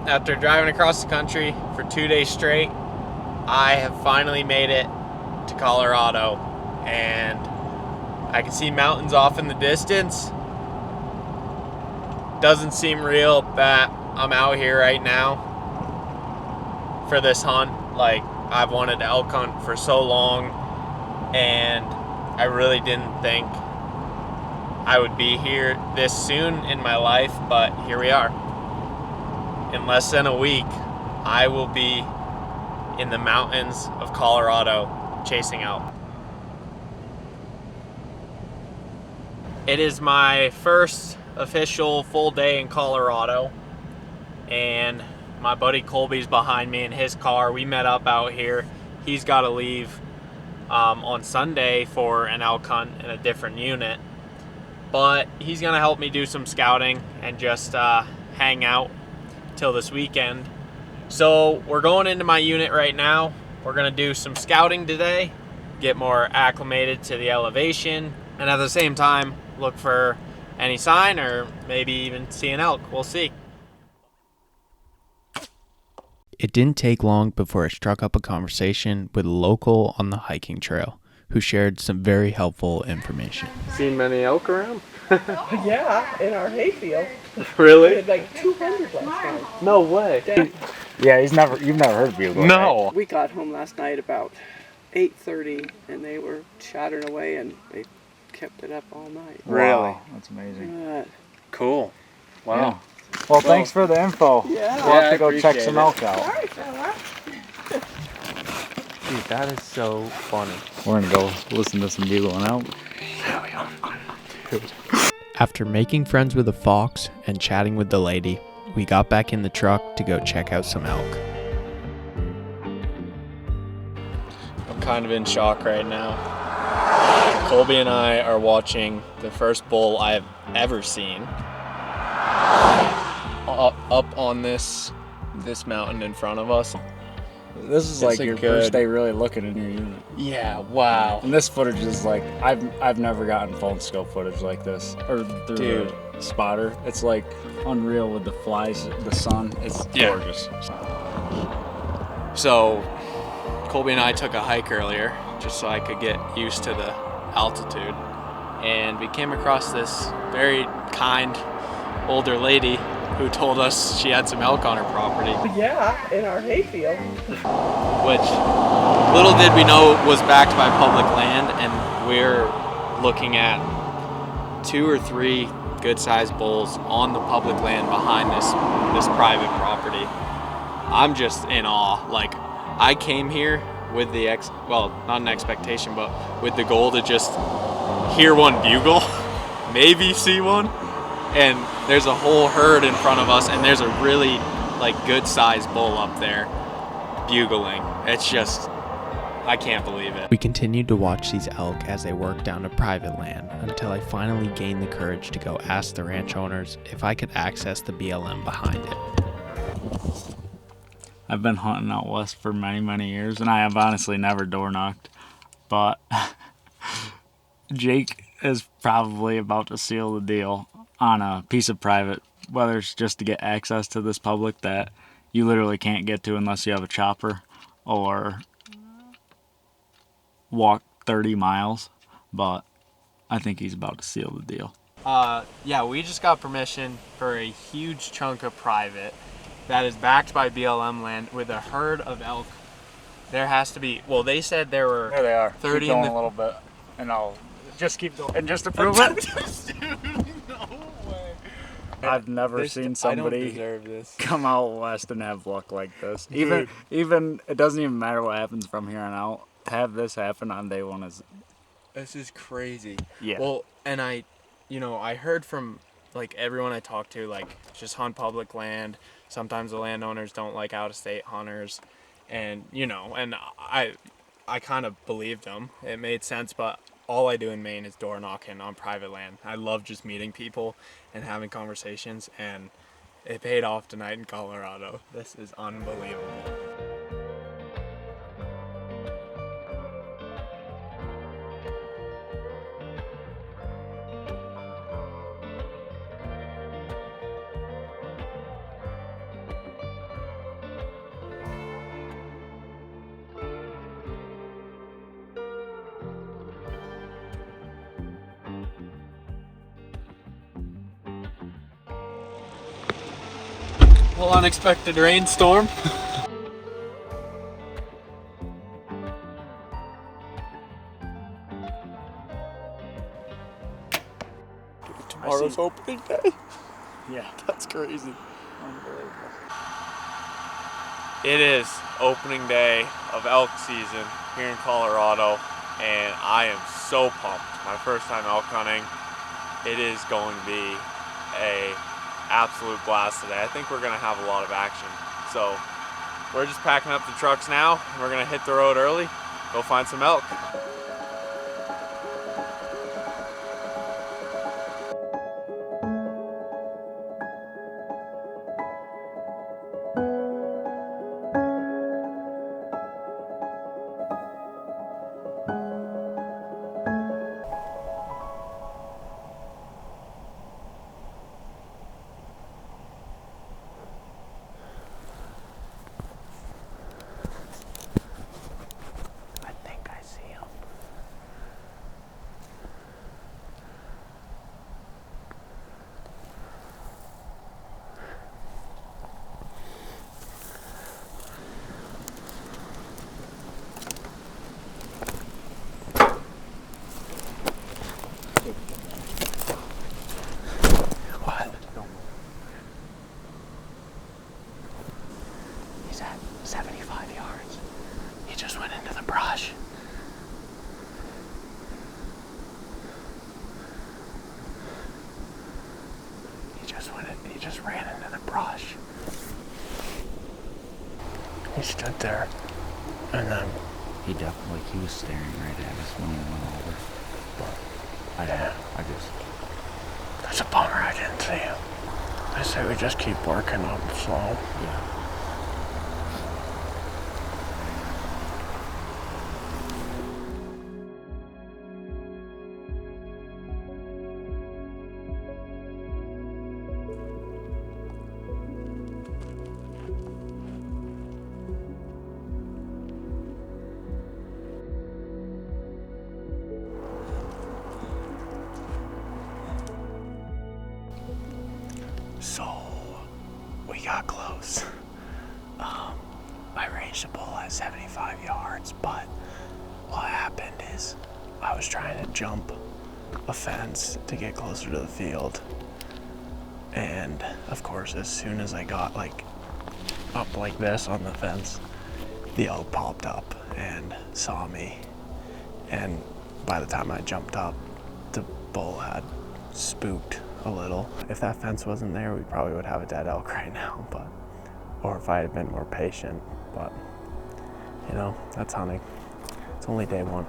after driving across the country for 2 days straight, I have finally made it to Colorado, and I can see mountains off in the distance. Doesn't seem real that I'm out here right now for this hunt. Like, I've wanted to elk hunt for so long, and I really didn't think I would be here this soon in my life, but here we are. In less than a week, I will be in the mountains of Colorado chasing elk. It is my first official full day in Colorado, and my buddy Colby's behind me in his car. We met up out here. He's got to leave on Sunday for an elk hunt in a different unit, but he's gonna help me do some scouting and just hang out till this weekend. So we're going into my unit right now. We're gonna do some scouting today, get more acclimated to the elevation, and at the same time look for any sign or maybe even see an elk. We'll see. It didn't take long before I struck up a conversation with a local on the hiking trail who shared some very helpful information. Seen many elk around? Yeah, in our hayfield. Really? We had like 200 last night. No way. Yeah, you've never heard of Bugle. No. Right? We got home last night about 8:30, and they were chattering away, and they kept it up all night. Really? Wow. That's amazing. Cool. Wow. Yeah. Well, thanks for the info. Yeah. We'll have to go I check some elk All out. right, fella. Dude, that is so funny. We're gonna go listen to some bugling out. After making friends with the fox and chatting with the lady, we got back in the truck to go check out some elk. I'm kind of in shock right now. Colby and I are watching the first bull I have ever seen up on this mountain in front of us. This is It's like a your good- first day really looking in your unit. Yeah, wow. And this footage is like I've never gotten full scope footage like this or through Dude. the spotter. It's like unreal with the flies, the sun. It's Yeah. gorgeous. So, Colby and I took a hike earlier just so I could get used to the altitude. And we came across this very kind older lady who told us she had some elk on her property, Yeah, in our hayfield. which little did we know was backed by public land, and we're looking at 2 or 3 good-sized bulls on the public land behind this private property. I'm just in awe. Like, I came here with the not an expectation, but with the goal to just hear one bugle, maybe see one, and there's a whole herd in front of us, and there's a really good-sized bull up there bugling. It's just, I can't believe it. We continued to watch these elk as they worked down to private land until I finally gained the courage to go ask the ranch owners if I could access the BLM behind it. I've been hunting out west for many, many years, and I have honestly never door knocked. But Jake is probably about to seal the deal on a piece of private, whether it's just to get access to this public that you literally can't get to unless you have a chopper or walk 30 miles. But I think he's about to seal the deal. Yeah, we just got permission for a huge chunk of private that is backed by BLM land with a herd of elk. There has to be, well, they said there were There they are. 30 keep going in the- a little bit, and I'll just keep going. And just to prove it, No way. I've never seen I don't somebody deserve this. come out west and have luck like this. Dude. Even it doesn't even matter what happens from here on out. Have this happen on day one is This is crazy. yeah. Well, and I heard from everyone I talked to, just hunt public land. Sometimes the landowners don't like out-of-state hunters, and I kind of believed them. It made sense, but all I do in Maine is door knocking on private land. I love just meeting people and having conversations, and it paid off tonight in Colorado. This is unbelievable. Well, unexpected rainstorm. Tomorrow's opening day. Yeah. That's crazy. Unbelievable. It is opening day of elk season here in Colorado, and I am so pumped. My first time elk hunting. It is going to be a absolute blast today. I think we're going to have a lot of action. So we're just packing up the trucks now, and we're going to hit the road early, go find some elk. I think I see him. What? He's at 75 yards. He just went into the brush. He just ran into the brush. He stood there, and then He was staring right at us when he went over. I I just, That's a bummer I didn't see him. I say we just keep working up slow. yeah. So, we got close. I ranged the bull at 75 yards, but what happened is I was trying to jump a fence to get closer to the field. And of course, as soon as I got up like this on the fence, the elk popped up and saw me. And by the time I jumped up, the bull had spooked a little. If that fence wasn't there, we probably would have a dead elk right now, or if I had been more patient, but that's hunting. It's only day one.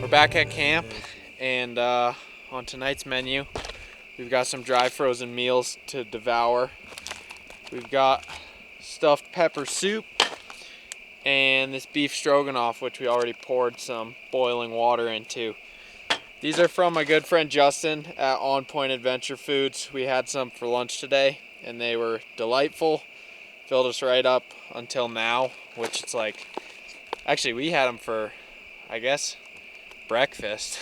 We're back at camp, and on tonight's menu, we've got some dry frozen meals to devour. We've got stuffed pepper soup and this beef stroganoff, which we already poured some boiling water into. These are from my good friend Justin at On Point Adventure Foods. We had some for lunch today, and they were delightful. Filled us right up until now, which it's like, actually we had them for, I guess, breakfast.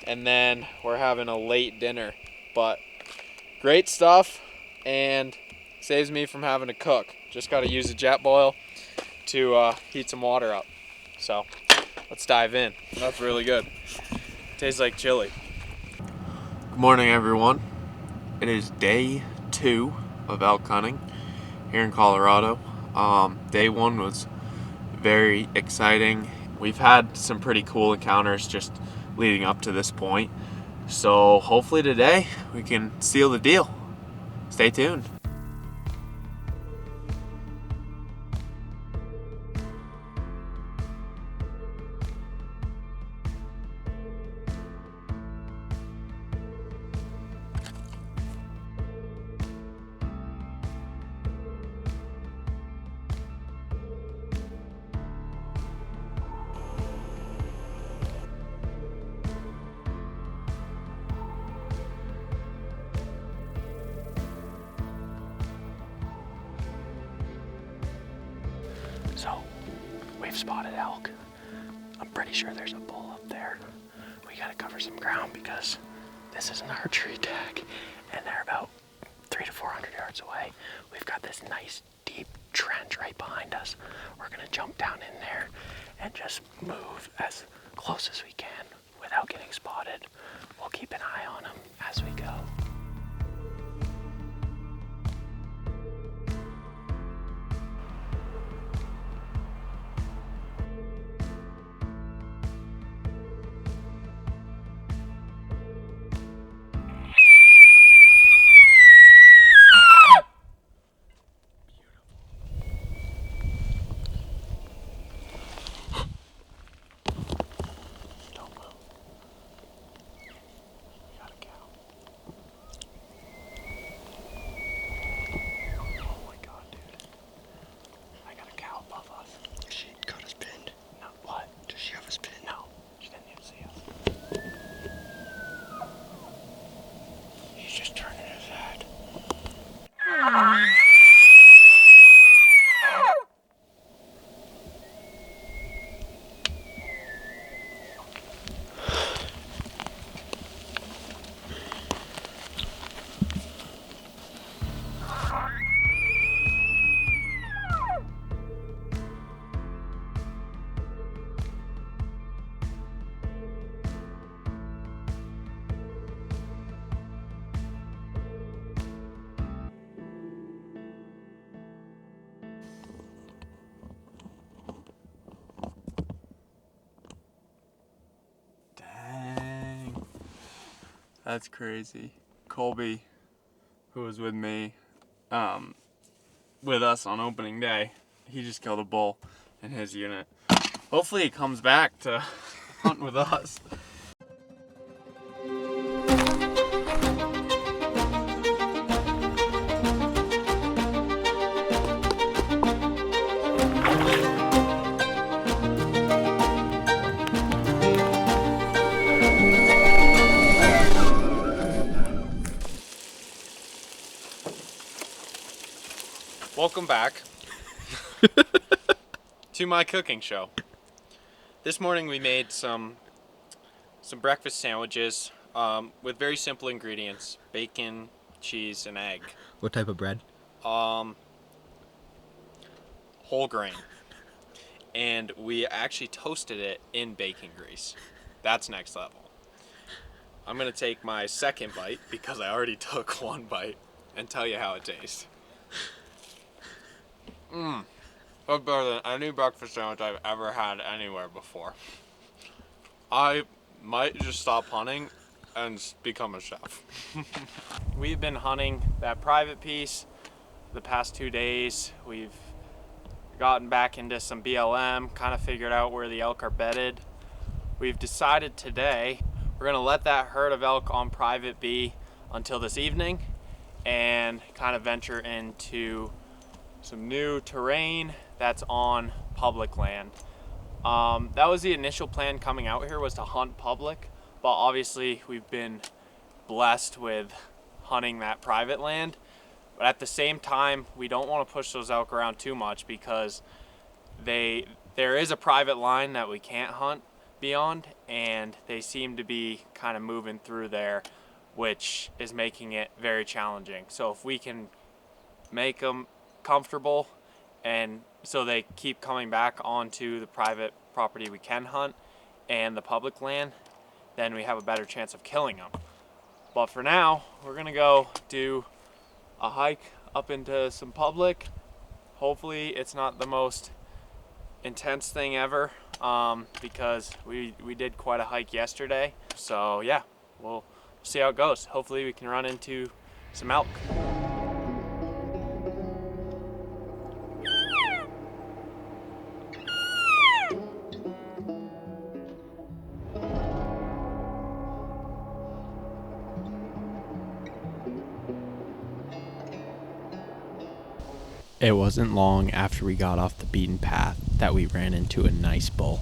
And then we're having a late dinner, but great stuff and saves me from having to cook. Just got to use a jet boil to heat some water up. So let's dive in. That's really good. Tastes like chili. Good morning, everyone. It is day 2 of elk hunting here in Colorado. Day 1 was very exciting. We've had some pretty cool encounters just leading up to this point. So hopefully today we can seal the deal. Stay tuned. we've spotted elk. I'm pretty sure there's a bull up there. We gotta cover some ground because this is an archery tag and they're about 300 to 400 yards away. We've got this nice deep trench right behind us. We're gonna jump down in there and just move as close as we can without getting spotted. We'll keep an eye on them as we go. Dang. That's crazy. Colby, who was with me, with us on opening day, he just killed a bull in his unit. Hopefully he comes back to hunt with us. Welcome back to my cooking show. This morning we made some breakfast sandwiches with very simple ingredients: bacon, cheese, and egg. What type of bread? Whole grain. And we actually toasted it in bacon grease. That's next level. I'm gonna take my second bite because I already took one bite and tell you how it tastes. That's better than any breakfast sandwich I've ever had anywhere before. I might just stop hunting and become a chef. We've been hunting that private piece the past 2 days. We've gotten back into some BLM, kind of figured out where the elk are bedded. We've decided today we're gonna let that herd of elk on private be until this evening and kind of venture into some new terrain that's on public land. That was the initial plan coming out here, was to hunt public, but obviously we've been blessed with hunting that private land. But at the same time, we don't want to push those elk around too much because there is a private line that we can't hunt beyond, and they seem to be kind of moving through there, which is making it very challenging. So if we can make them comfortable and so they keep coming back onto the private property we can hunt and the public land, then we have a better chance of killing them. But for now, we're gonna go do a hike up into some public. Hopefully it's not the most intense thing ever, because we did quite a hike yesterday. So yeah, we'll see how it goes. Hopefully we can run into some elk. It wasn't long after we got off the beaten path that we ran into a nice bull.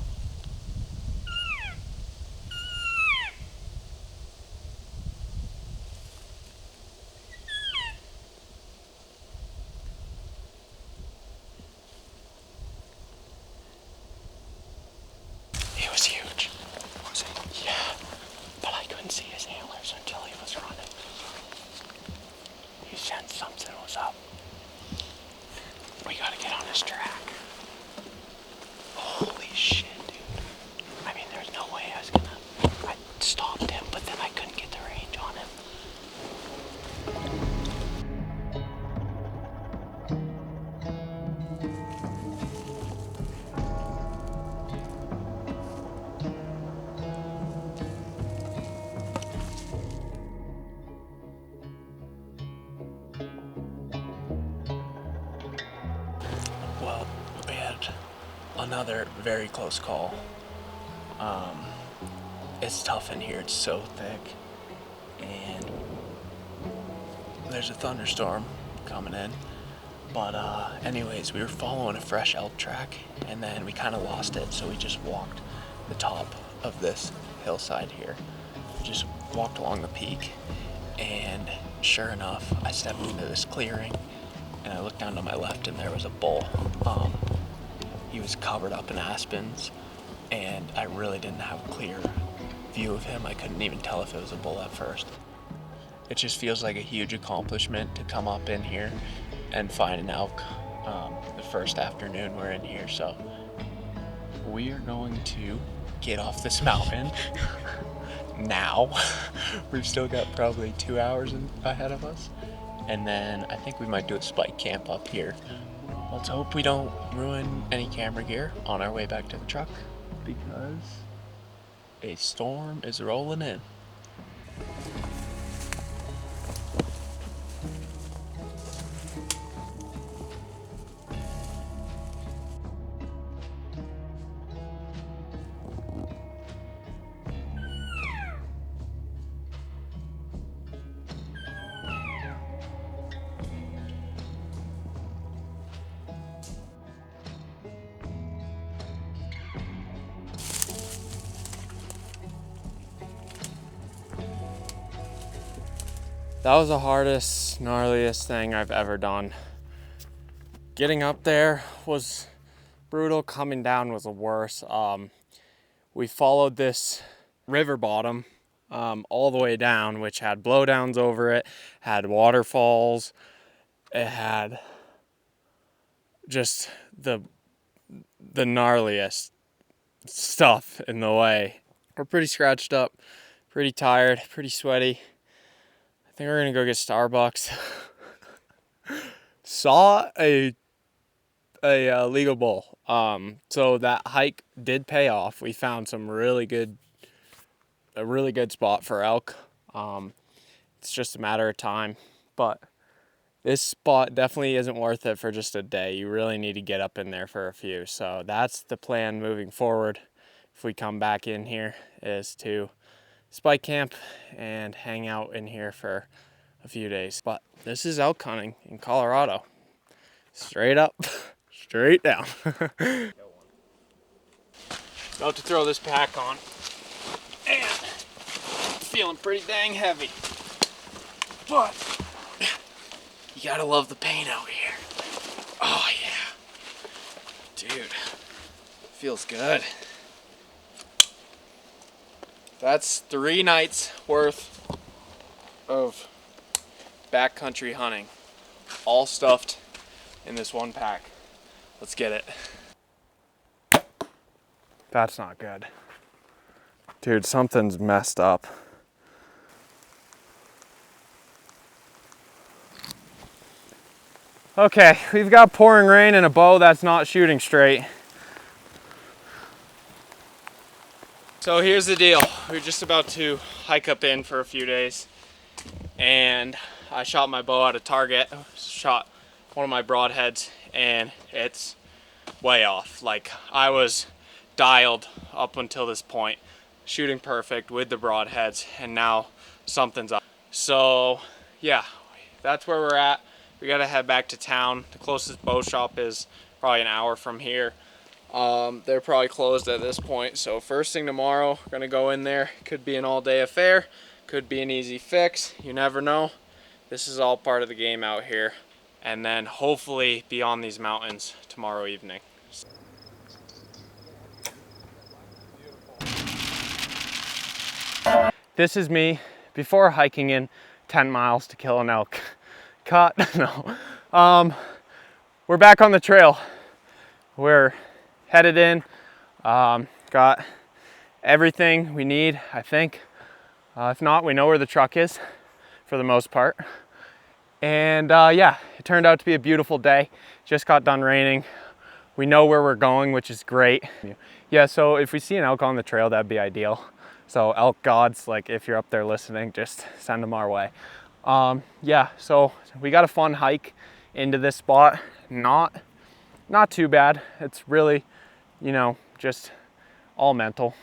Another very close call. It's tough in here, it's so thick. And there's a thunderstorm coming in. But anyways, we were following a fresh elk track and then we kind of lost it, so we just walked the top of this hillside here. We just walked along the peak, and sure enough, I stepped into this clearing and I looked down to my left and there was a bull. He was covered up in aspens and I really didn't have a clear view of him. I couldn't even tell if it was a bull at first. It just feels like a huge accomplishment to come up in here and find an elk the first afternoon we're in here. So we are going to get off this mountain now. We've still got probably 2 hours ahead of us. And then I think we might do a spike camp up here. Let's hope we don't ruin any camera gear on our way back to the truck, because a storm is rolling in. That was the hardest, gnarliest thing I've ever done. Getting up there was brutal. Coming down was the worst. We followed this river bottom all the way down, which had blowdowns over it, had waterfalls. It had just the gnarliest stuff in the way. We're pretty scratched up, pretty tired, pretty sweaty. I think we're gonna go get Starbucks. Saw a legal bull. So that hike did pay off. We found a really good spot for elk. It's just a matter of time, but this spot definitely isn't worth it for just a day. You really need to get up in there for a few. So that's the plan moving forward. If we come back in here, is to spike camp and hang out in here for a few days. But this is elk hunting in Colorado. Straight up, straight down. About to throw this pack on, and feeling pretty dang heavy. But you gotta love the pain out here. Oh yeah, dude, feels good. That's 3 nights worth of backcountry hunting, all stuffed in this one pack. Let's get it. That's not good. Dude, something's messed up. Okay, we've got pouring rain and a bow that's not shooting straight. So here's the deal. We're just about to hike up in for a few days, and I shot my bow at a target, shot one of my broadheads, and it's way off. Like, I was dialed up until this point, shooting perfect with the broadheads, and now something's up. So yeah, that's where we're at. We gotta head back to town. The closest bow shop is probably an hour from here. They're probably closed at this point, so first thing tomorrow, we're gonna go in there. Could be an all-day affair, could be an easy fix, you never know. This is all part of the game out here, and then hopefully be on these mountains tomorrow evening. This is me before hiking in 10 miles to kill an elk. Cut. No. We're back on the trail. We're headed in. Got everything we need, I think. If not, we know where the truck is for the most part. And yeah, it turned out to be a beautiful day. Just got done raining. We know where we're going, which is great. Yeah, so if we see an elk on the trail, that'd be ideal. So elk gods, like, if you're up there listening, just send them our way. Yeah, so we got a fun hike into this spot. Not too bad. It's really you know, just all mental.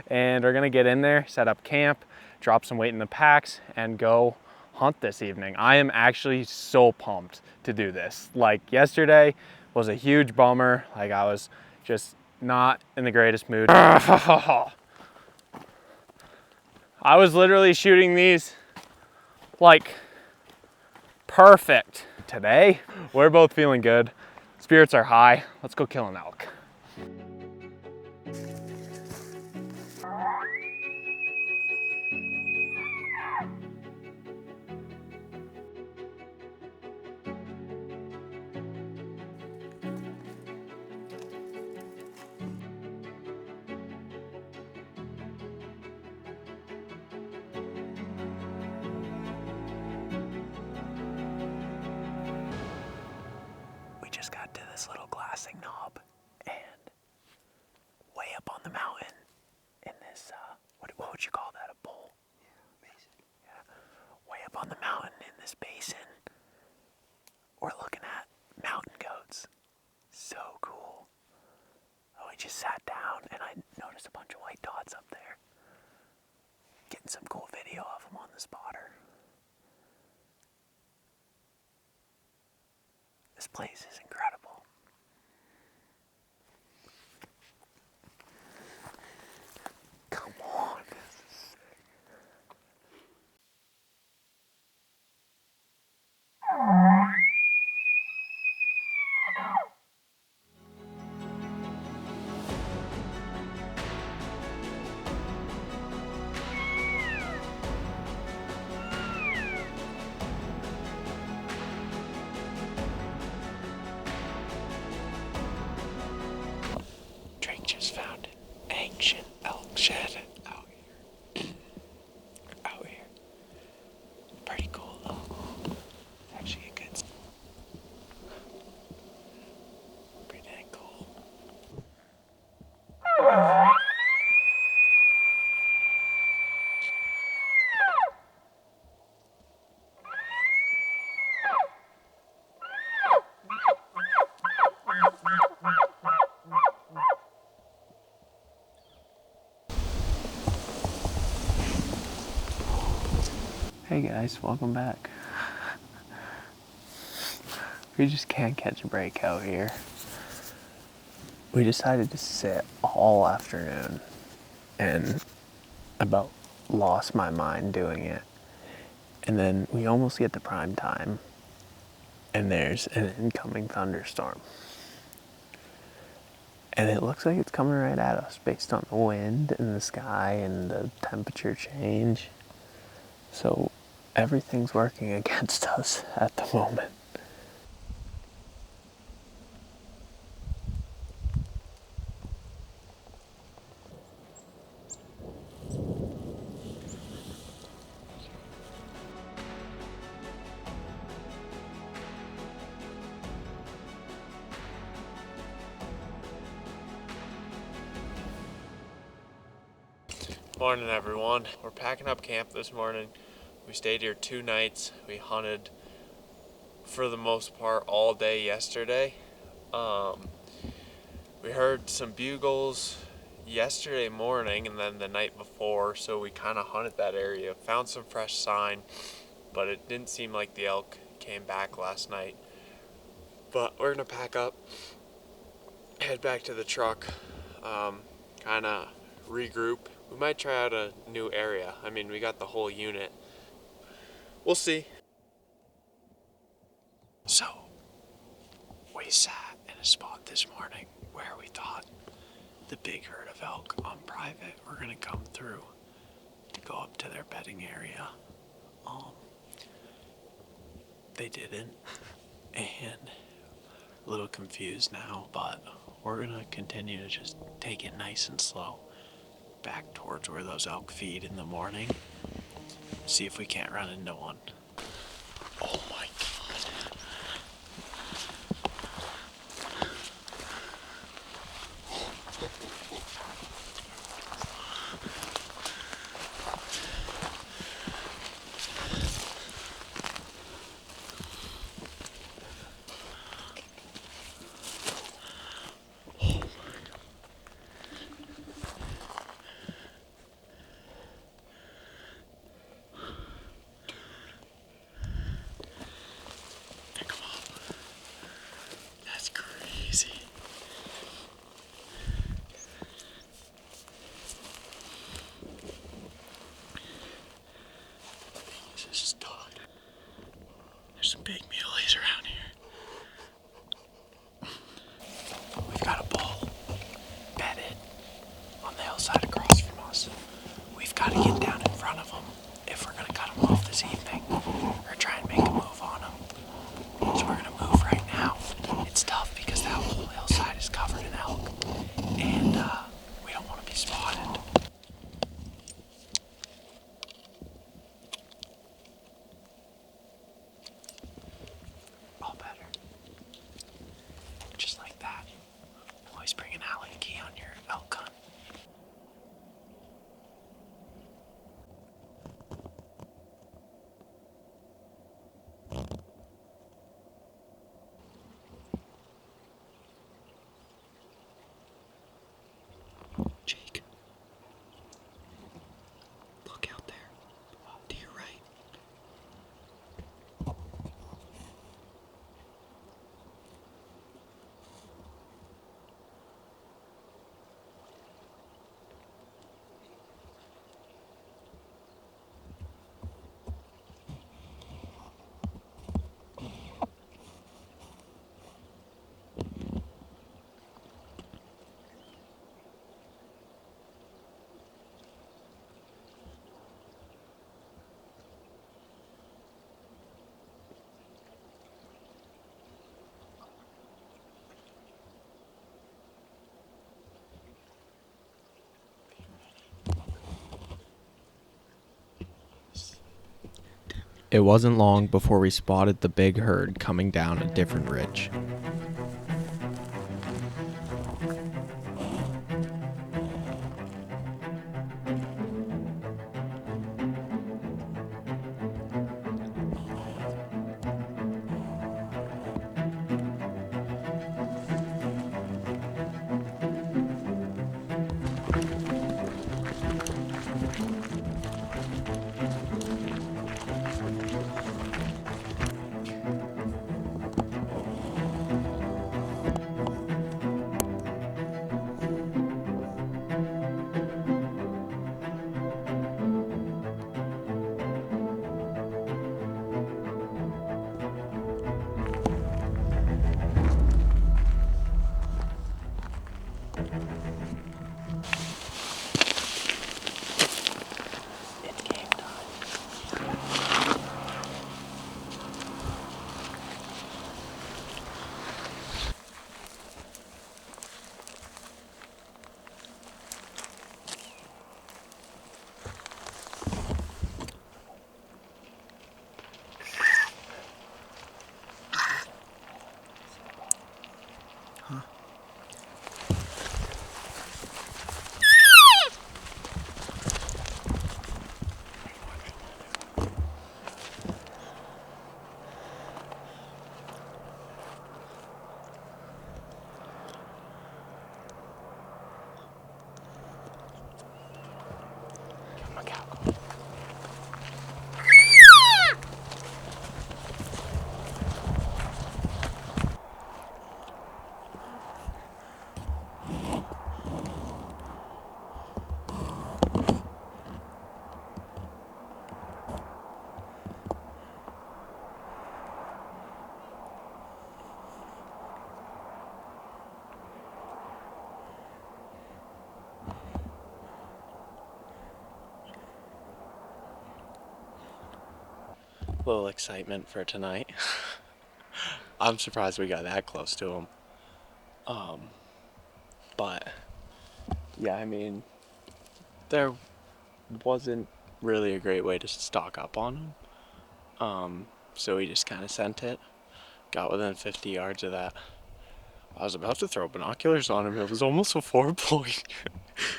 And we're gonna get in there, set up camp, drop some weight in the packs, and go hunt this evening. I am actually so pumped to do this. Like, yesterday was a huge bummer. Like, I was just not in the greatest mood. I was literally shooting these like perfect. Today, we're both feeling good. Spirits are high. Let's go kill an elk. We just got to this little glassing knob, and way up on the mountain in this, what would you call that, a bowl? Yeah, basin. Yeah. Way up on the mountain in this basin, we're looking at mountain goats. So cool. Oh, we just sat down, and I noticed a bunch of white dots up there. Getting some cool video of them on the spotter. This place is incredible. Come on. This is sick. Drake just found an ancient elk shed out here. Out here. Pretty cool though. Actually a good. Pretty dang cool. Hey guys, welcome back. We just can't catch a break out here. We decided to sit all afternoon and about lost my mind doing it. And then we almost get to prime time and there's an incoming thunderstorm. And it looks like it's coming right at us based on the wind and the sky and the temperature change. So everything's working against us at the moment. Morning everyone. We're packing up camp this morning. We stayed here 2 nights. We hunted for the most part all day yesterday. We heard some bugles yesterday morning and then the night before, so we kind of hunted that area. Found some fresh sign, but it didn't seem like the elk came back last night. But we're gonna pack up, head back to the truck, kind of regroup. We might try out a new area. I mean, we got the whole unit. We'll see. So, we sat in a spot this morning where we thought the big herd of elk on private were gonna come through to go up to their bedding area. They didn't, and a little confused now, but we're gonna continue to just take it nice and slow back towards where those elk feed in the morning. See if we can't run into one. Oh my God. It wasn't long before we spotted the big herd coming down a different ridge. Little excitement for tonight. I'm surprised we got that close to him. But yeah, I mean, there wasn't really a great way to stock up on him. So we just kind of sent it. Got within 50 yards of that. I was about to throw binoculars on him. It was almost a 4-point.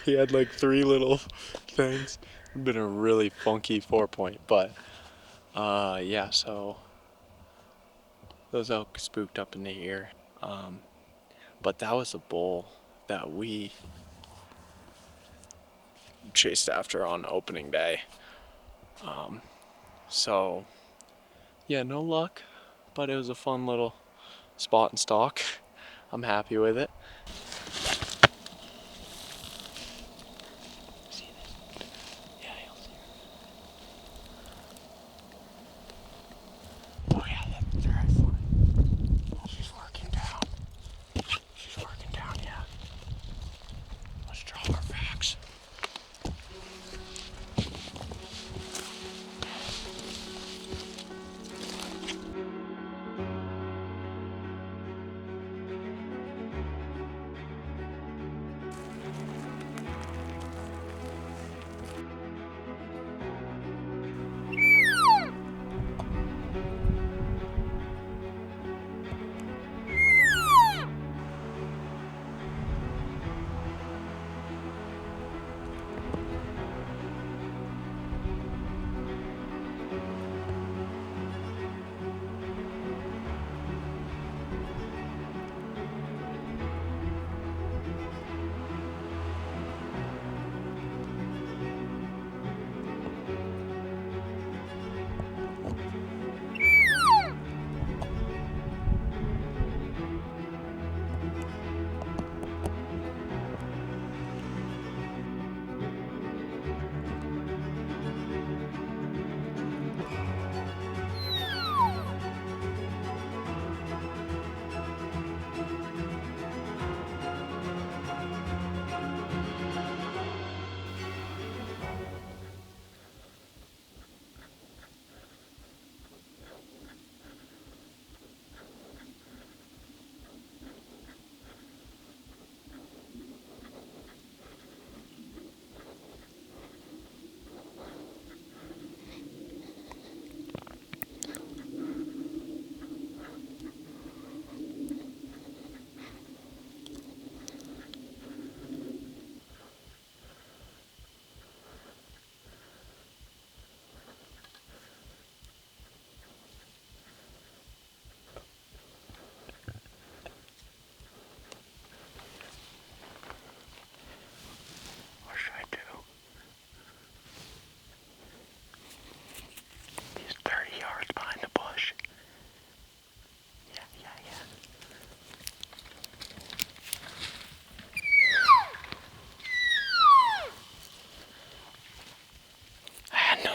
He had like 3 little things. It'd been a really funky 4-point, but yeah, so those elk spooked up in the ear. But that was a bull that we chased after on opening day. So yeah, no luck, but it was a fun little spot and stalk. I'm happy with it. Oh yeah, they're right for it. She's working down. She's working down, yeah. Let's draw our facts.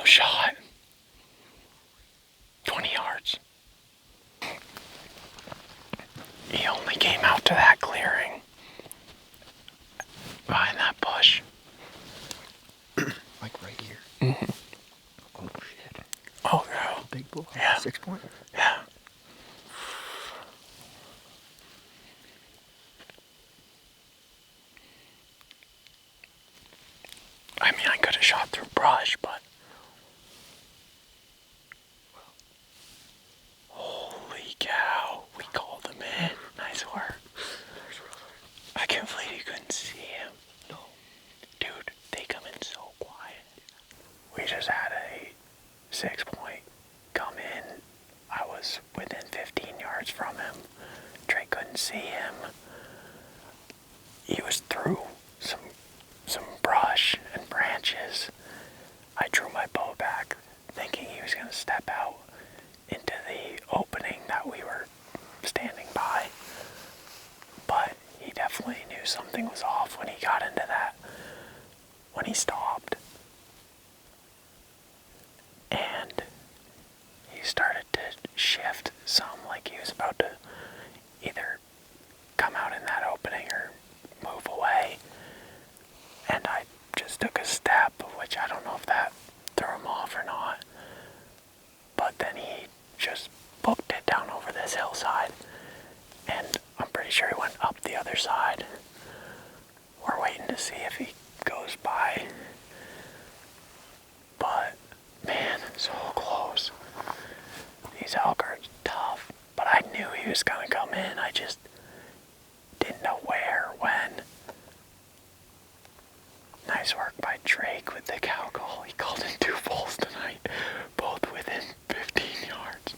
shot. 20 yards. He only came out to that clearing behind that bush. Like right here. Mm-hmm. Oh shit. Oh, yeah. Big bull. Yeah. 6 point. Yeah. I mean, I could have shot through brush, but holy cow, we called him in. Nice work. I can't believe you couldn't see him. No. Dude, they come in so quiet. We just had a 6 point come in. I was within 15 yards from him. Drake couldn't see him. He was through some brush and branches. I drew my bow back, thinking he was going to step out into the opening that we were standing by. But he definitely knew something was off when he got into that, when he stopped. And he started to shift some, like he was about to either come out in that opening or move away. And I just took a step, which I don't know if that threw him off or not. But then he just booked it down over this hillside. And I'm pretty sure he went up the other side. We're waiting to see if he goes by. But, man, so close. These elk are tough. But I knew he was going to come in. I just didn't know where, when. Nice work by Drake with the cow call. He called in 2 bulls tonight, both within 15 yards.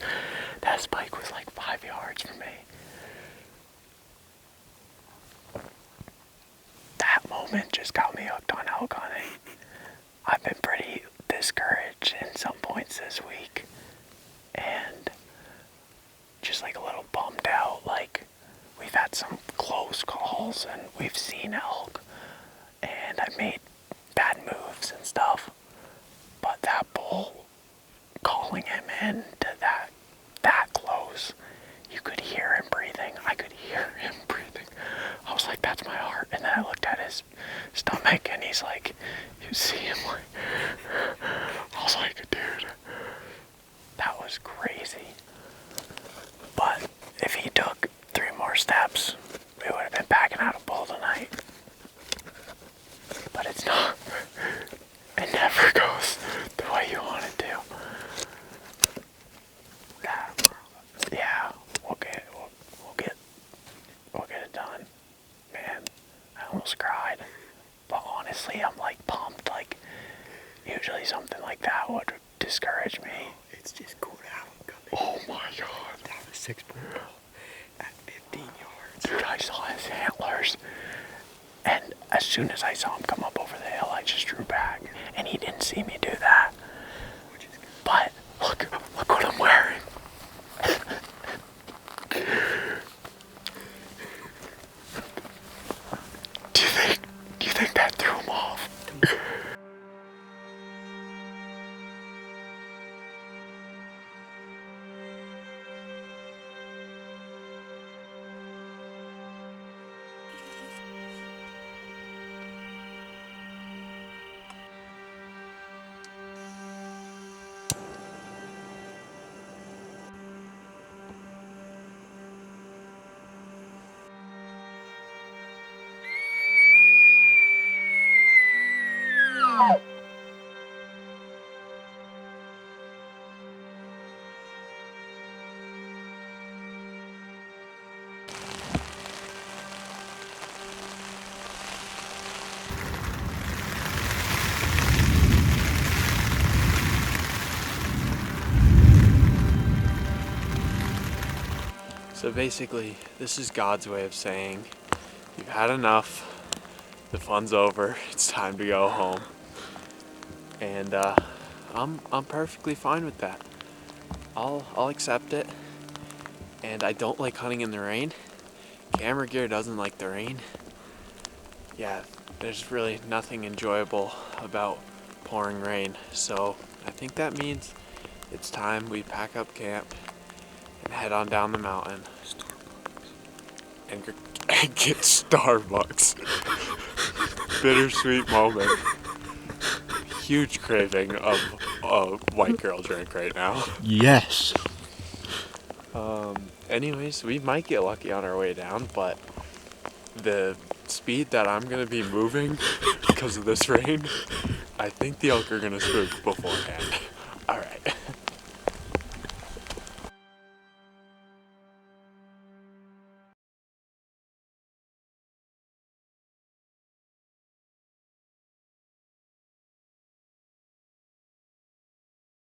That spike was like 5 yards from me. That moment just got me hooked on elk hunting. I've been pretty discouraged in some points this week, and just like a little bummed out. Like, we've had some close calls and we've seen elk, and I've made bad moves and stuff, but that bull, calling him in to that close, you could hear him breathing. I could hear him breathing. I was like, that's my heart. And then I looked at his stomach and he's like, you see him like, I was like, dude, that was crazy. But if he took 3 more steps, we would have been packing out a bull tonight. But it's not. It never goes the way you want it to. Yeah, we'll get it done. Man, I almost cried. But honestly, I'm like pumped. Like, usually something like that would discourage me. It's just cool to have him come in. Oh my god. To have a 6 point at 15 yards. Dude, I saw his antlers. And as soon as I saw him come up over the hill, I just drew back. And he didn't see me do that. But look what I'm wearing. Do you think that threw him off? So basically, this is God's way of saying, you've had enough, the fun's over, it's time to go home. And I'm perfectly fine with that. I'll accept it. And I don't like hunting in the rain. Camera gear doesn't like the rain. Yeah, there's really nothing enjoyable about pouring rain. So I think that means it's time we pack up camp and head on down the mountain and get Starbucks. Bittersweet moment. Huge craving of a white girl drink right now. Yes. Anyways, we might get lucky on our way down, but the speed that I'm gonna be moving because of this rain, I think the elk are gonna spook beforehand.